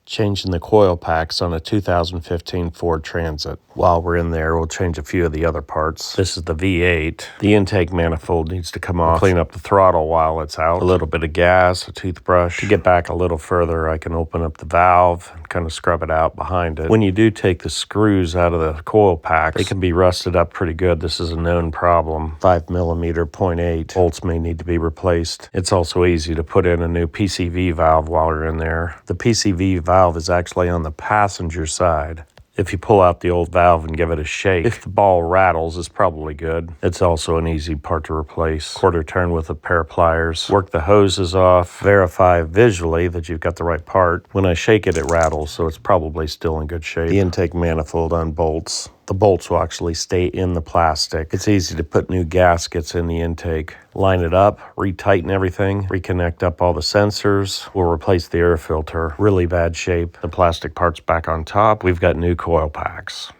changing the coil packs on a 2015 Ford Transit. While we're in there, we'll change a few of the other parts. This is the V8. The intake manifold needs to come off. We'll clean up the throttle while it's out. A little bit of gas, a toothbrush. To get back a little further, I can open up the valve and kind of scrub it out behind it. When you do take the screws out of the coil packs, they can be rusted up pretty good. This is a known problem. 5mm 0.8 bolts may need to be replaced. It's also easy to put in a new PCV valve while you're in there. The PCV valve is actually on the passenger side. If you pull out the old valve and give it a shake, if the ball rattles, it's probably good. It's also an easy part to replace. Quarter turn with a pair of pliers. Work the hoses off. Verify visually that you've got the right part. When I shake it, it rattles, so it's probably still in good shape. The intake manifold unbolts. The bolts will actually stay in the plastic. It's easy to put new gaskets in the intake. Line it up, retighten everything, reconnect up all the sensors. We'll replace the air filter. Really bad shape. The plastic part's back on top. We've got new coil packs.